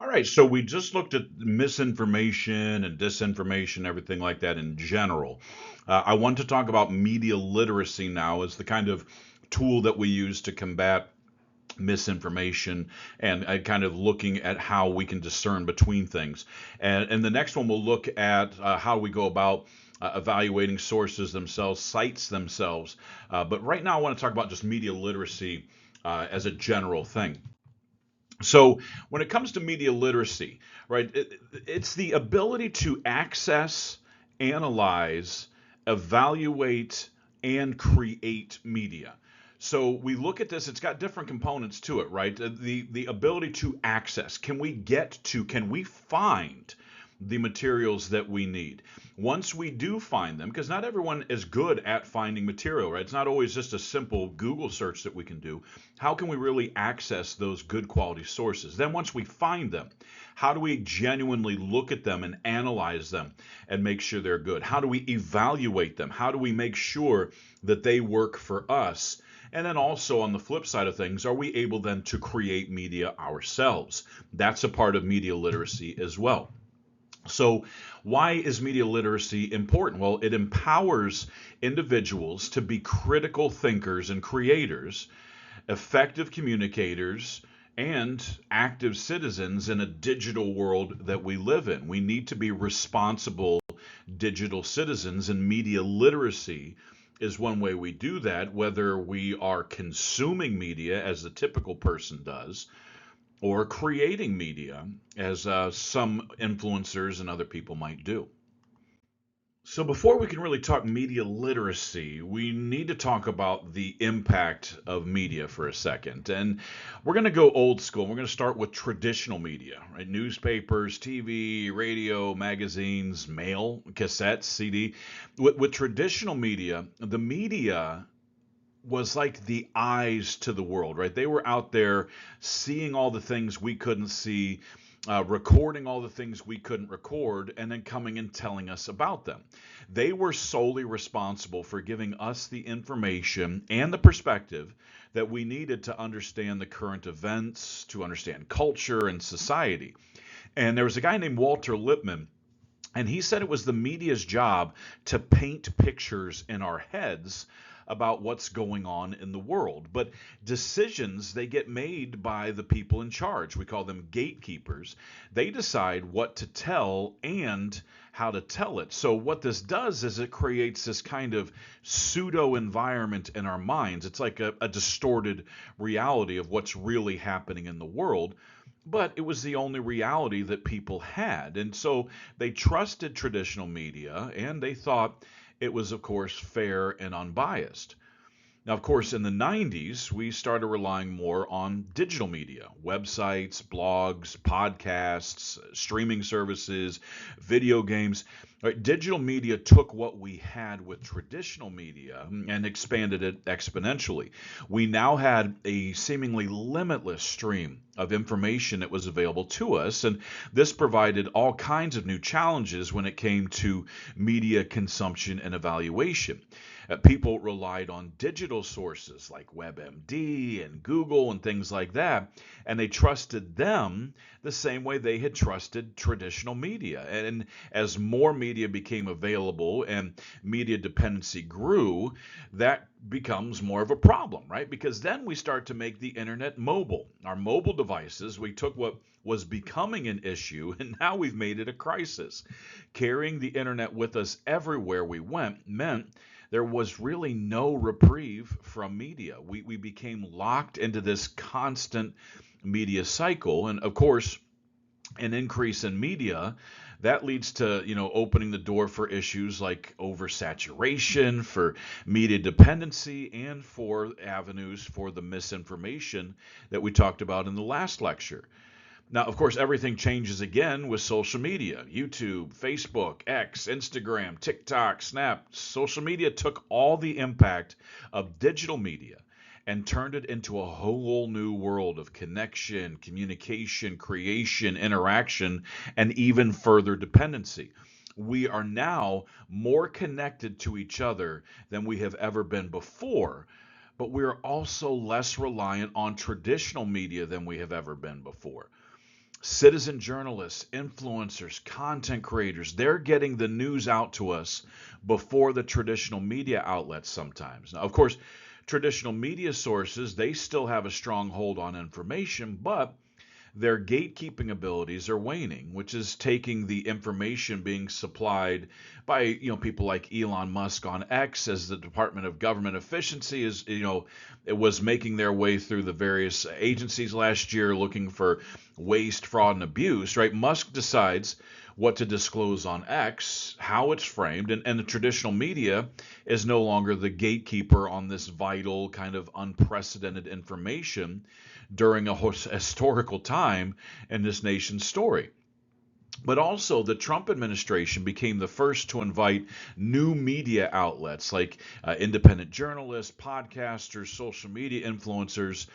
All right, so we just looked at misinformation and disinformation, everything like that in general. I want to talk about media literacy now as the kind of tool that we use to combat misinformation and kind of looking at how we can discern between things. And the next one we'll look at how we go about evaluating sources themselves, sites themselves. But right now I want to talk about just media literacy as a general thing. So when it comes to media literacy, right, it's the ability to access, analyze, evaluate, and create media. So we look at this, it's got different components to it, right? The ability to access. Can we find the materials that we need? Once we do find them, because not everyone is good at finding material, right? It's not always just a simple Google search that we can do. How can we really access those good quality sources? Then once we find them, how do we genuinely look at them and analyze them and make sure they're good? How do we evaluate them? How do we make sure that they work for us? And then also on the flip side of things, are we able then to create media ourselves? That's a part of media literacy as well. So, why is media literacy important? Well, it empowers individuals to be critical thinkers and creators, effective communicators, and active citizens in a digital world that we live in. We need to be responsible digital citizens, and media literacy is one way we do that, whether we are consuming media as the typical person does or creating media as some influencers and other people might do. So, before we can really talk media literacy, we need to talk about the impact of media for a second. And we're going to go old school. We're going to start with traditional media, right? Newspapers, TV, radio, magazines, mail, cassettes, CD. With traditional media, the media was like the eyes to the world, right? They were out there seeing all the things we couldn't see, recording all the things we couldn't record, and then coming and telling us about them. They were solely responsible for giving us the information and the perspective that we needed to understand the current events, to understand culture and society. And there was a guy named Walter Lippmann, and he said it was the media's job to paint pictures in our heads about what's going on in the world. But decisions, they get made by the people in charge. We call them gatekeepers. They decide what to tell and how to tell it. So what this does is it creates this kind of pseudo environment in our minds. It's like a distorted reality of what's really happening in the world, but it was the only reality that people had. And so they trusted traditional media and they thought it was, of course, fair and unbiased. Now, of course, in the 90s, we started relying more on digital media, websites, blogs, podcasts, streaming services, video games. Right? Digital media took what we had with traditional media and expanded it exponentially. We now had a seemingly limitless stream of information that was available to us, and this provided all kinds of new challenges when it came to media consumption and evaluation. People relied on digital sources like WebMD and Google and things like that, and they trusted them the same way they had trusted traditional media. And as more media became available and media dependency grew, that becomes more of a problem, right? Because then we start to make the internet mobile. Our mobile devices, we took what was becoming an issue and now we've made it a crisis. Carrying the internet with us everywhere we went meant there was really no reprieve from media. We became locked into this constant media cycle. And of course, an increase in media that leads to opening the door for issues like oversaturation, for media dependency, and for avenues for the misinformation that we talked about in the last lecture. Now, of course, everything changes again with social media: YouTube, Facebook, X, Instagram, TikTok, Snap. Social media took all the impact of digital media and turned it into a whole new world of connection, communication, creation, interaction, and even further dependency. We are now more connected to each other than we have ever been before, but we are also less reliant on traditional media than we have ever been before. Citizen journalists, influencers, content creators, they're getting the news out to us before the traditional media outlets sometimes. Now, of course, traditional media sources, they still have a strong hold on information, but their gatekeeping abilities are waning, which is taking the information being supplied by people like Elon Musk on X, as the Department of Government Efficiency is it was making their way through the various agencies last year looking for waste, fraud, and abuse. Right? Musk decides what to disclose on X, how it's framed, and the traditional media is no longer the gatekeeper on this vital kind of unprecedented information during a historical time in this nation's story. But also, the Trump administration became the first to invite new media outlets like independent journalists, podcasters, social media influencers,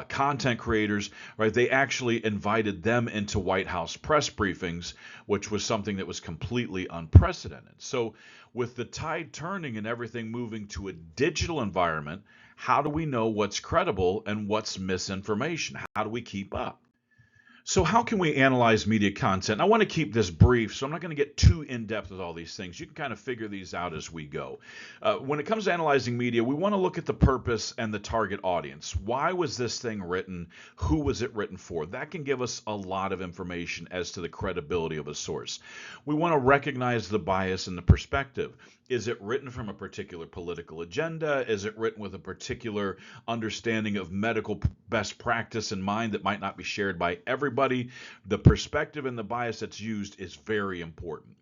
content creators, right? They actually invited them into White House press briefings, which was something that was completely unprecedented. So, with the tide turning and everything moving to a digital environment, how do we know what's credible and what's misinformation? How do we keep up? So, how can we analyze media content? I want to keep this brief, so I'm not going to get too in depth with all these things. You can kind of figure these out as we go. When it comes to analyzing media, we want to look at the purpose and the target audience. Why was this thing written? Who was it written for? That can give us a lot of information as to the credibility of a source. We want to recognize the bias and the perspective. Is it written from a particular political agenda? Is it written with a particular understanding of medical best practice in mind that might not be shared by everybody? The perspective and the bias that's used is very important.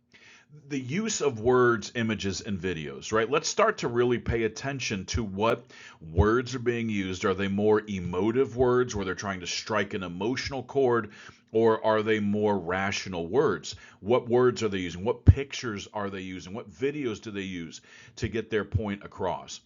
The use of words, images, and videos, right? Let's start to really pay attention to what words are being used. Are they more emotive words where they're trying to strike an emotional chord, or are they more rational words? What words are they using? What pictures are they using? What videos do they use to get their point across?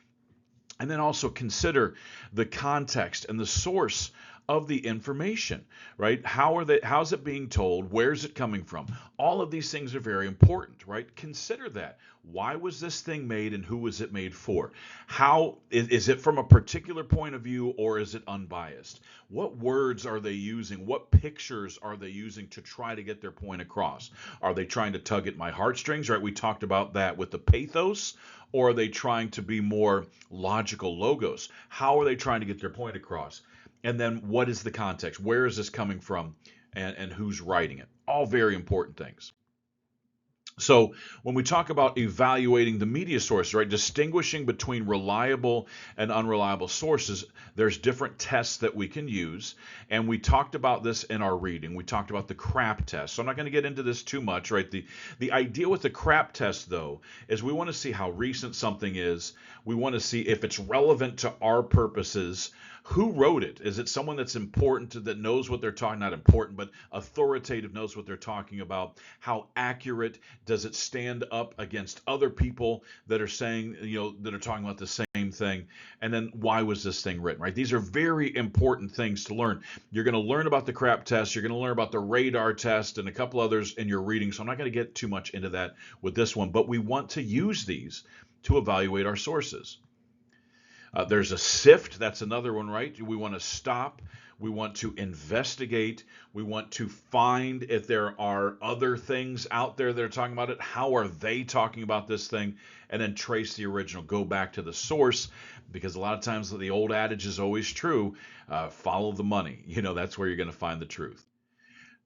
And then also consider the context and the source of the information, right? How's it being told? Where's it coming from? All of these things are very important, right? Consider that. Why was this thing made and who was it made for? How is it from a particular point of view, or is it unbiased? What words are they using? What pictures are they using to try to get their point across? Are they trying to tug at my heartstrings, right? We talked about that with the pathos. Or are they trying to be more logical logos? How are they trying to get their point across? And then what is the context? Where is this coming from? And who's writing it? All very important things. So when we talk about evaluating the media sources, right, distinguishing between reliable and unreliable sources, there's different tests that we can use. And we talked about this in our reading. We talked about the CRAP test. So I'm not going to get into this too much, right? The idea with the CRAP test, though, is we want to see how recent something is. We want to see if it's relevant to our purposes. Who wrote it? Is it someone that's important, that knows what they're talking, not important, but authoritative, knows what they're talking about? How accurate? Does it stand up against other people that are saying, that are talking about the same thing? And then why was this thing written, right? These are very important things to learn. You're going to learn about the CRAP test. You're going to learn about the radar test and a couple others in your reading. So I'm not going to get too much into that with this one, but we want to use these to evaluate our sources. There's a sift. That's another one, right? We want to stop. We want to investigate. We want to find if there are other things out there that are talking about it. How are they talking about this thing? And then trace the original. Go back to the source, because a lot of times the old adage is always true. Follow the money. That's where you're going to find the truth.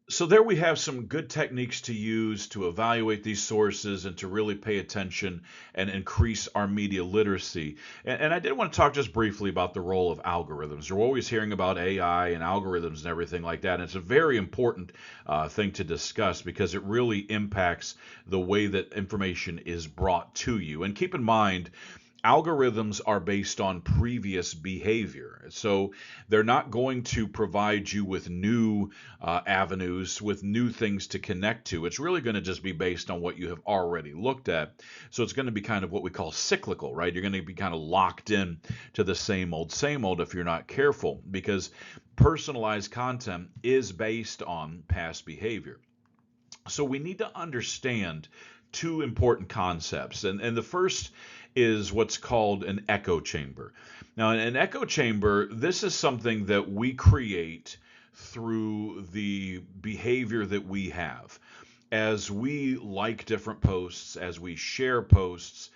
So there we have some good techniques to use to evaluate these sources and to really pay attention and increase our media literacy. And I did want to talk just briefly about the role of algorithms. We're always hearing about AI and algorithms and everything like that. And it's a very important thing to discuss, because it really impacts the way that information is brought to you. And keep in mind, algorithms are based on previous behavior. So they're not going to provide you with new avenues, with new things to connect to. It's really going to just be based on what you have already looked at. So it's going to be kind of what we call cyclical, right? You're going to be kind of locked in to the same old if you're not careful, because personalized content is based on past behavior. So we need to understand two important concepts. And the first is what's called an echo chamber. Now, in an echo chamber, this is something that we create through the behavior that we have. As we like different posts, as we share posts,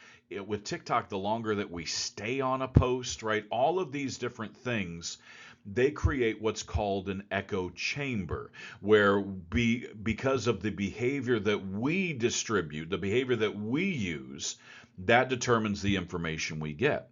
with TikTok, the longer that we stay on a post, right? All of these different things, they create what's called an echo chamber, where because of the behavior that we distribute, the behavior that we use, that determines the information we get.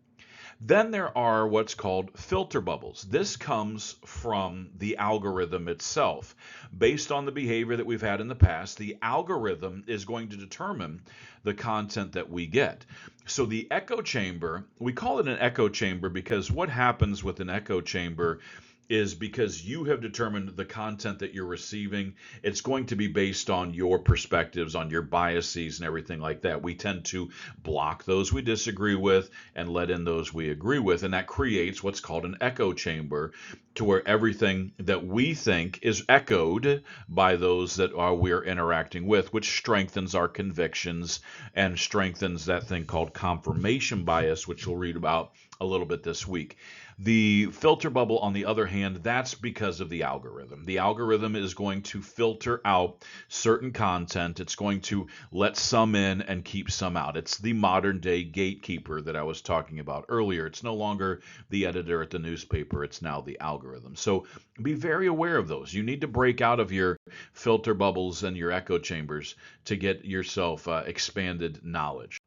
Then there are what's called filter bubbles. This comes from the algorithm itself. Based on the behavior that we've had in the past, the algorithm is going to determine the content that we get. So the echo chamber, we call it an echo chamber because what happens with an echo chamber is because you have determined the content that you're receiving, it's going to be based on your perspectives, on your biases and everything like that. We tend to block those we disagree with and let in those we agree with, and that creates what's called an echo chamber, to where everything that we think is echoed by those that we're interacting with, which strengthens our convictions and strengthens that thing called confirmation bias, which we'll read about a little bit this week. The filter bubble, on the other hand, that's because of the algorithm. The algorithm is going to filter out certain content. It's going to let some in and keep some out. It's the modern day gatekeeper that I was talking about earlier. It's no longer the editor at the newspaper. It's now the algorithm. So be very aware of those. You need to break out of your filter bubbles and your echo chambers to get yourself expanded knowledge.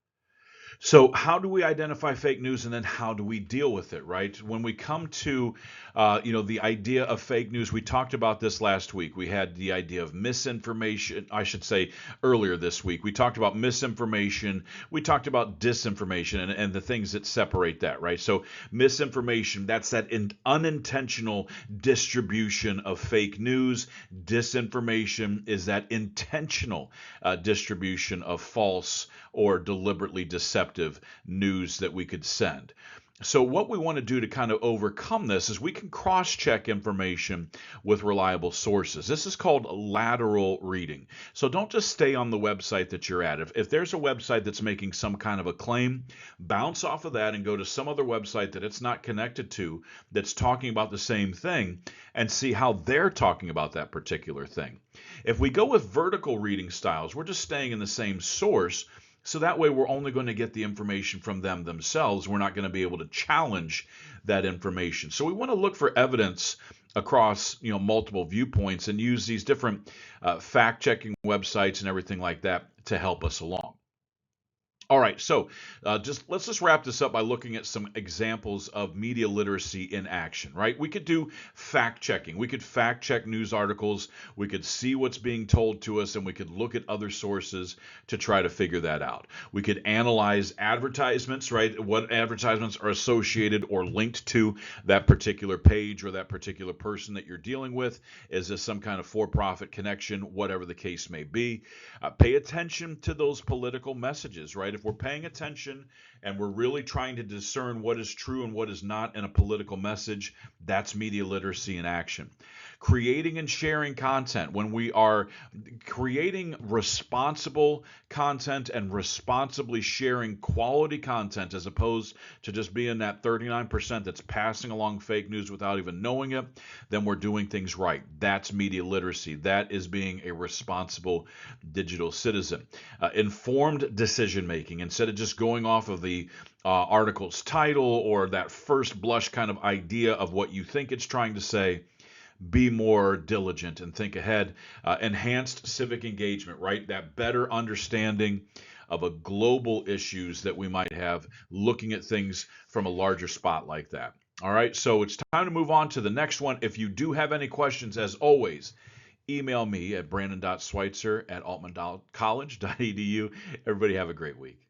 So, how do we identify fake news, and then how do we deal with it, right? When we come to, the idea of fake news, we talked about this last week. We had the idea of misinformation, I should say earlier this week. We talked about misinformation. We talked about disinformation and the things that separate that, right? So, misinformation, that's that unintentional distribution of fake news. Disinformation is that intentional distribution of false or deliberately deceptive news that we could send. So what we want to do to kind of overcome this is we can cross-check information with reliable sources. This is called lateral reading. So don't just stay on the website that you're at. If there's a website that's making some kind of a claim, bounce off of that and go to some other website that it's not connected to that's talking about the same thing and see how they're talking about that particular thing. If we go with vertical reading styles, we're just staying in the same source. So that way we're only going to get the information from them themselves. We're not going to be able to challenge that information. So we want to look for evidence across multiple viewpoints and use these different fact-checking websites and everything like that to help us along. All right, so let's just wrap this up by looking at some examples of media literacy in action, right? We could do fact checking. We could fact check news articles. We could see what's being told to us, and we could look at other sources to try to figure that out. We could analyze advertisements, right? What advertisements are associated or linked to that particular page or that particular person that you're dealing with. Is this some kind of for-profit connection? Whatever the case may be. Pay attention to those political messages, right? If we're paying attention and we're really trying to discern what is true and what is not in a political message, that's media literacy in action. Creating and sharing content. When we are creating responsible content and responsibly sharing quality content as opposed to just being that 39% that's passing along fake news without even knowing it, then we're doing things right. That's media literacy. That is being a responsible digital citizen. Informed decision making. Instead of just going off of the article's title or that first blush kind of idea of what you think it's trying to say, be more diligent and think ahead. Enhanced civic engagement, right? That better understanding of a global issues that we might have, looking at things from a larger spot like that. All right, so it's time to move on to the next one. If you do have any questions, as always, email me at brandon.schweitzer@altmancollege.edu. Everybody have a great week.